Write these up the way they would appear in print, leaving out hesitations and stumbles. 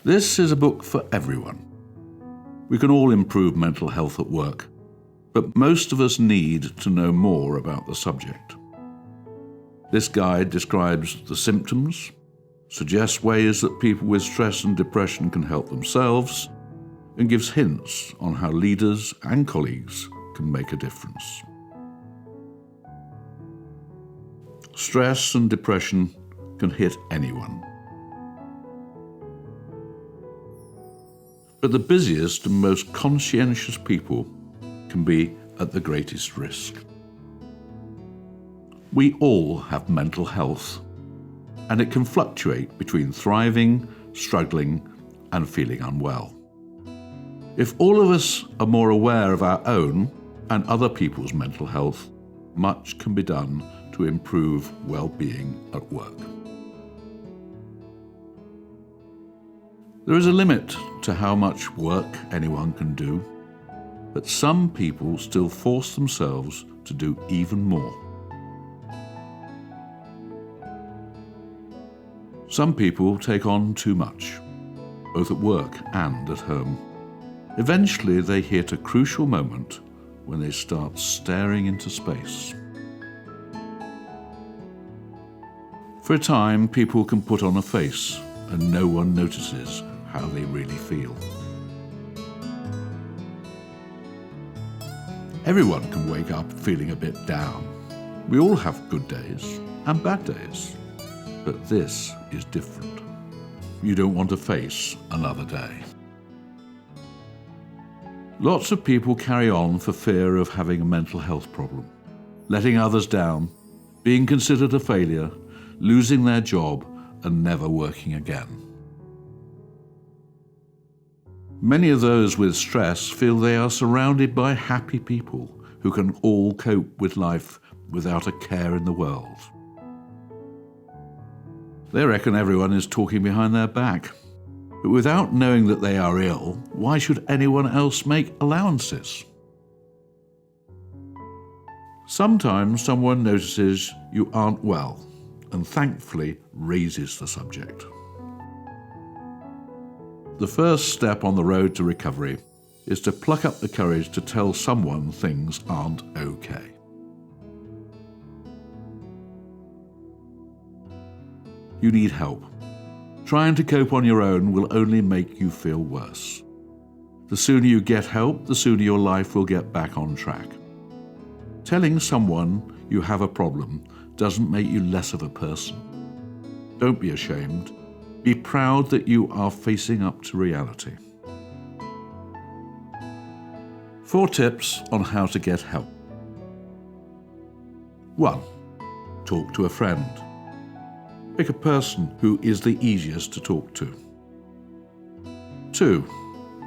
This is a book for everyone. We can all improve mental health at work, but most of us need to know more about the subject. This guide describes the symptoms, suggests ways that people with stress and depression can help themselves, and gives hints on how leaders and colleagues can make a difference. Stress and depression can hit anyone. But the busiest and most conscientious people can be at the greatest risk. We all have mental health, and it can fluctuate between thriving, struggling, and feeling unwell. If all of us are more aware of our own and other people's mental health, much can be done to improve well-being at work. There is a limit to how much work anyone can do, but some people still force themselves to do even more. Some people take on too much, both at work and at home. Eventually, they hit a crucial moment when they start staring into space. For a time, people can put on a face and no one notices how they really feel. Everyone can wake up feeling a bit down. We all have good days and bad days, but this is different. You don't want to face another day. Lots of people carry on for fear of having a mental health problem, letting others down, being considered a failure, losing their job, and never working again. Many of those with stress feel they are surrounded by happy people who can all cope with life without a care in the world. They reckon everyone is talking behind their back. But without knowing that they are ill, why should anyone else make allowances? Sometimes someone notices you aren't well and thankfully raises the subject. The first step on the road to recovery is to pluck up the courage to tell someone things aren't okay. You need help. Trying to cope on your own will only make you feel worse. The sooner you get help, the sooner your life will get back on track. Telling someone you have a problem doesn't make you less of a person. Don't be ashamed. Be proud that you are facing up to reality. 4 tips on how to get help. 1. Talk to a friend. Pick a person who is the easiest to talk to. 2.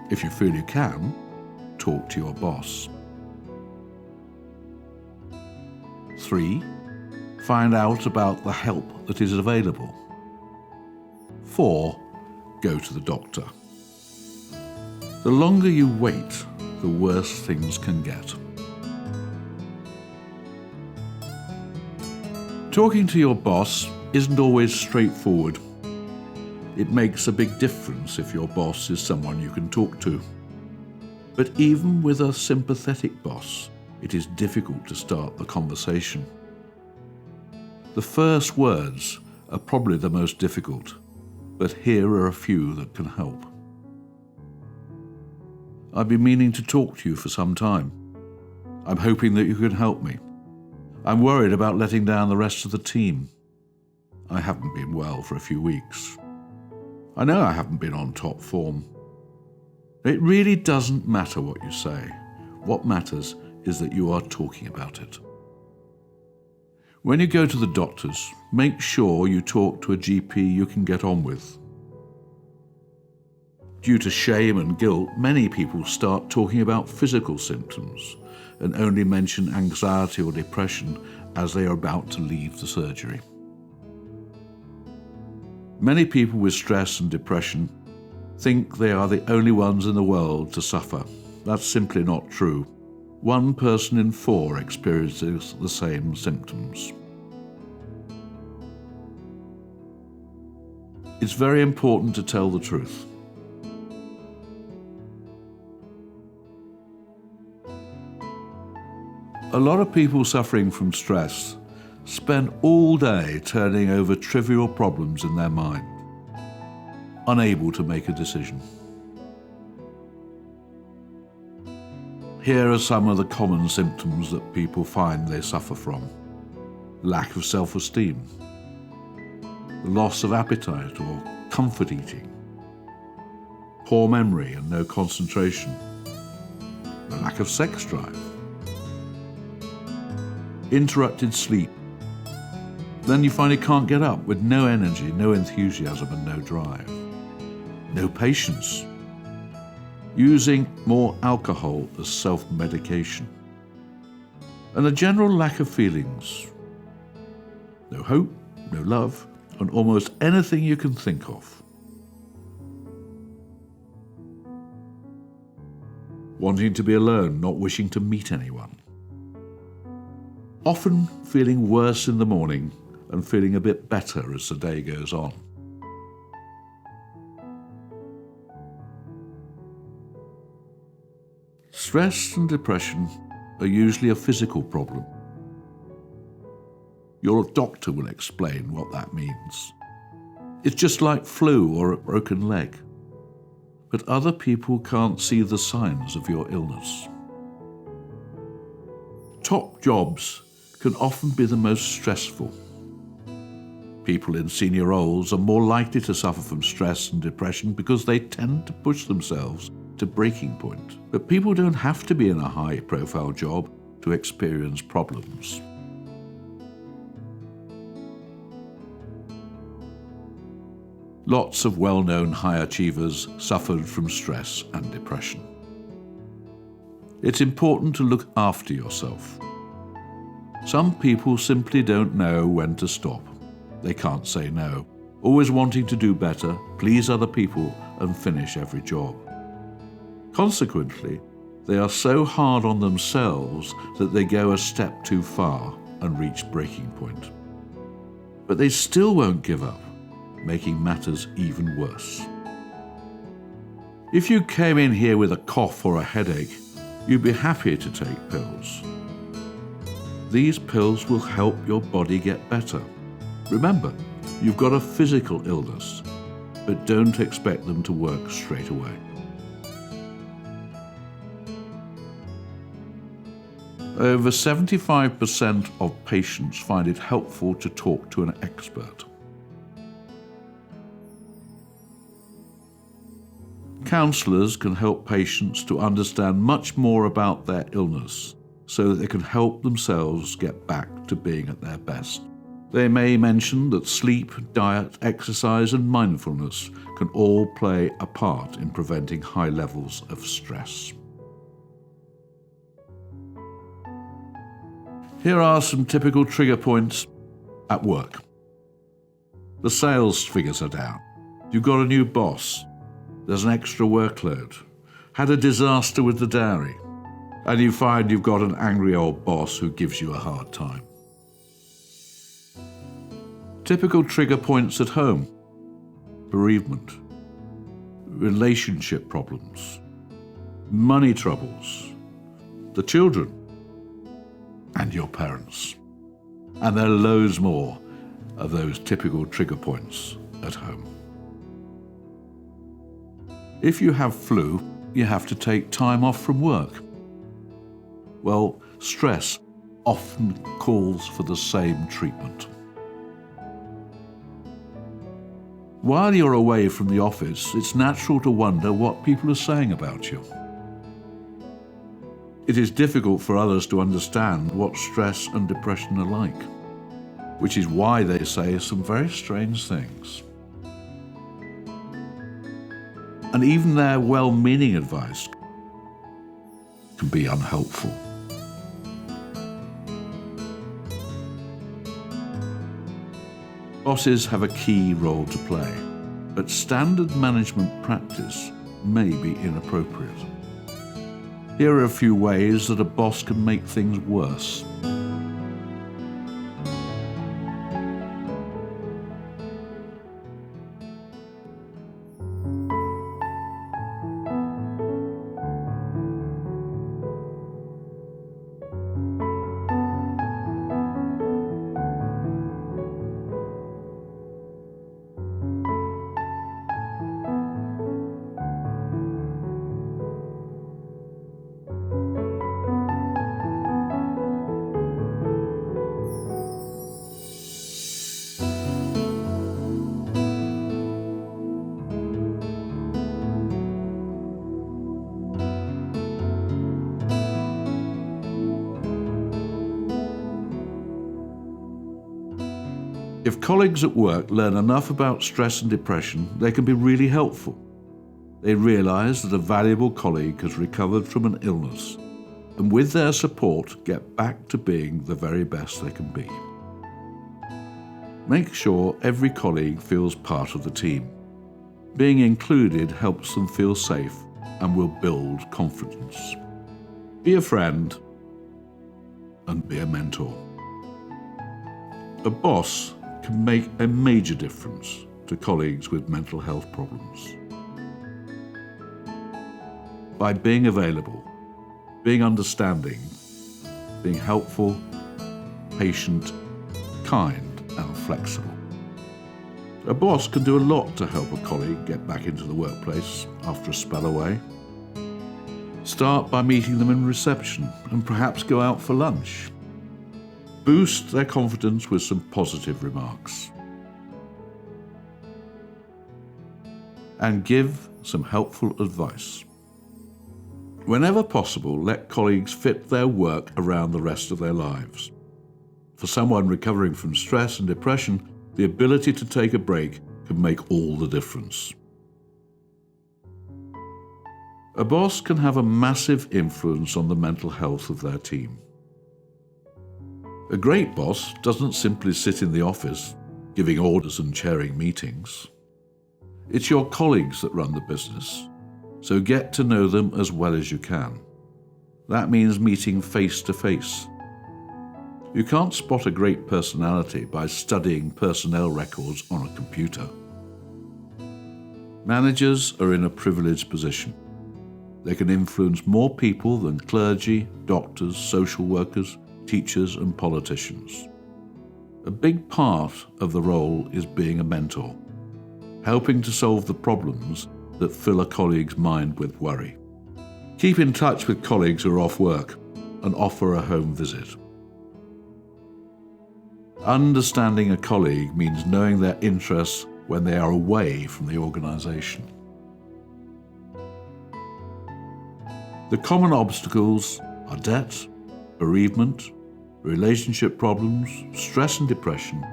If you feel you can, talk to your boss. 3. Find out about the help that is available. 4. Go to the doctor. The longer you wait, the worse things can get. Talking to your boss isn't always straightforward. It makes a big difference if your boss is someone you can talk to. But even with a sympathetic boss, it is difficult to start the conversation. The first words are probably the most difficult, but here are a few that can help. I've been meaning to talk to you for some time. I'm hoping that you can help me. I'm worried about letting down the rest of the team. I haven't been well for a few weeks. I know I haven't been on top form. It really doesn't matter what you say. What matters is that you are talking about it. When you go to the doctors, make sure you talk to a GP you can get on with. Due to shame and guilt, many people start talking about physical symptoms and only mention anxiety or depression as they are about to leave the surgery. Many people with stress and depression think they are the only ones in the world to suffer. That's simply not true. 1 person in 4 experiences the same symptoms. It's very important to tell the truth. A lot of people suffering from stress spend all day turning over trivial problems in their mind, unable to make a decision. Here are some of the common symptoms that people find they suffer from: lack of self-esteem, loss of appetite or comfort eating, poor memory and no concentration, a lack of sex drive, interrupted sleep. Then you find you can't get up with no energy, no enthusiasm and no drive, no patience, using more alcohol as self-medication, and a general lack of feelings, no hope, no love, and almost anything you can think of. Wanting to be alone, not wishing to meet anyone. Often feeling worse in the morning and feeling a bit better as the day goes on. Stress and depression are usually a physical problem. Your doctor will explain what that means. It's just like flu or a broken leg. But other people can't see the signs of your illness. Top jobs can often be the most stressful. People in senior roles are more likely to suffer from stress and depression because they tend to push themselves to breaking point. But people don't have to be in a high-profile job to experience problems. Lots of well-known high achievers suffered from stress and depression. It's important to look after yourself. Some people simply don't know when to stop. They can't say no, always wanting to do better, please other people, and finish every job. Consequently, they are so hard on themselves that they go a step too far and reach breaking point. But they still won't give up, making matters even worse. If you came in here with a cough or a headache, you'd be happy to take pills. These pills will help your body get better. Remember, you've got a physical illness, but don't expect them to work straight away. Over 75% of patients find it helpful to talk to an expert. Counsellors can help patients to understand much more about their illness so that they can help themselves get back to being at their best. They may mention that sleep, diet, exercise and mindfulness can all play a part in preventing high levels of stress. Here are some typical trigger points at work. The sales figures are down. You've got a new boss. There's an extra workload. Had a disaster with the dairy. And you find you've got an angry old boss who gives you a hard time. Typical trigger points at home: bereavement, relationship problems, money troubles, the children, and your parents. And there are loads more of those typical trigger points at home. If you have flu, you have to take time off from work. Well, stress often calls for the same treatment. While you're away from the office, it's natural to wonder what people are saying about you. It is difficult for others to understand what stress and depression are like, which is why they say some very strange things. And even their well-meaning advice can be unhelpful. Bosses have a key role to play, but standard management practice may be inappropriate. Here are a few ways that a boss can make things worse. If colleagues at work learn enough about stress and depression, they can be really helpful. They realise that a valuable colleague has recovered from an illness, and with their support get back to being the very best they can be. Make sure every colleague feels part of the team. Being included helps them feel safe and will build confidence. Be a friend and be a mentor. A boss can make a major difference to colleagues with mental health problems. By being available, being understanding, being helpful, patient, kind, and flexible. A boss can do a lot to help a colleague get back into the workplace after a spell away. Start by meeting them in reception and perhaps go out for lunch. Boost their confidence with some positive remarks. And give some helpful advice. Whenever possible, let colleagues fit their work around the rest of their lives. For someone recovering from stress and depression, the ability to take a break can make all the difference. A boss can have a massive influence on the mental health of their team. A great boss doesn't simply sit in the office, giving orders and chairing meetings. It's your colleagues that run the business, so get to know them as well as you can. That means meeting face to face. You can't spot a great personality by studying personnel records on a computer. Managers are in a privileged position. They can influence more people than clergy, doctors, social workers, teachers, and politicians. A big part of the role is being a mentor, helping to solve the problems that fill a colleague's mind with worry. Keep in touch with colleagues who are off work and offer a home visit. Understanding a colleague means knowing their interests when they are away from the organisation. The common obstacles are debt, bereavement, relationship problems, stress and depression,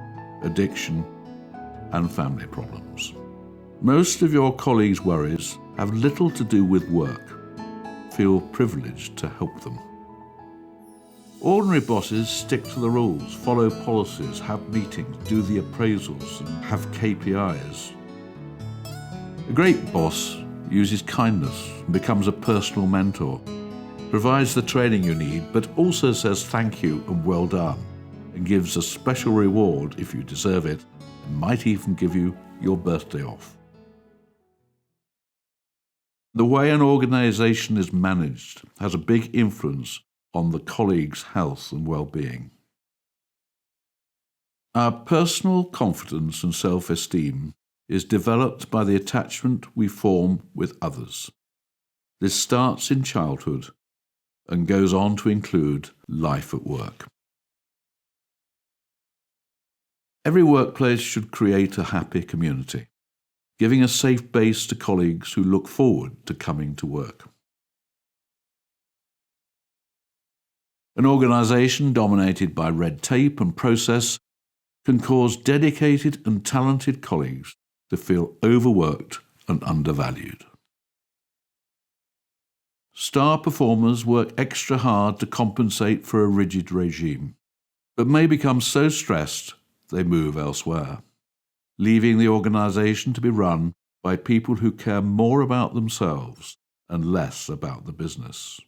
addiction, and family problems. Most of your colleagues' worries have little to do with work. Feel privileged to help them. Ordinary bosses stick to the rules, follow policies, have meetings, do the appraisals, and have KPIs. A great boss uses kindness and becomes a personal mentor, provides the training you need, but also says thank you and well done, and gives a special reward if you deserve it, and might even give you your birthday off. The way an organisation is managed has a big influence on the colleagues' health and well-being. Our personal confidence and self-esteem is developed by the attachment we form with others. This starts in childhood and goes on to include life at work. Every workplace should create a happy community, giving a safe base to colleagues who look forward to coming to work. An organisation dominated by red tape and process can cause dedicated and talented colleagues to feel overworked and undervalued. Star performers work extra hard to compensate for a rigid regime, but may become so stressed they move elsewhere, leaving the organisation to be run by people who care more about themselves and less about the business.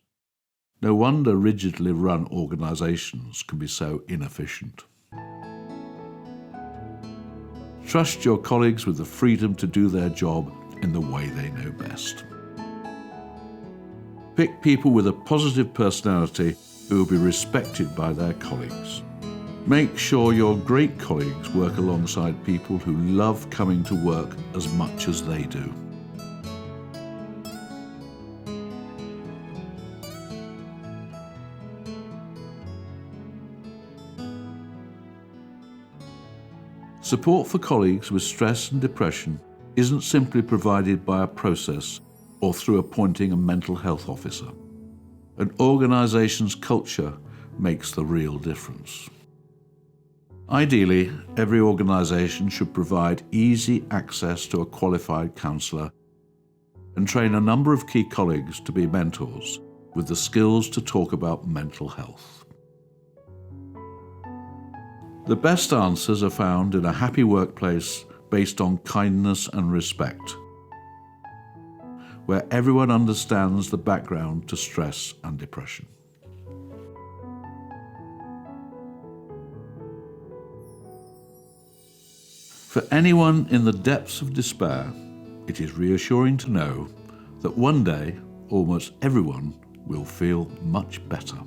No wonder rigidly run organisations can be so inefficient. Trust your colleagues with the freedom to do their job in the way they know best. Pick people with a positive personality who will be respected by their colleagues. Make sure your great colleagues work alongside people who love coming to work as much as they do. Support for colleagues with stress and depression isn't simply provided by a process or through appointing a mental health officer. An organisation's culture makes the real difference. Ideally, every organisation should provide easy access to a qualified counsellor and train a number of key colleagues to be mentors with the skills to talk about mental health. The best answers are found in a happy workplace based on kindness and respect, where everyone understands the background to stress and depression. For anyone in the depths of despair, it is reassuring to know that one day almost everyone will feel much better.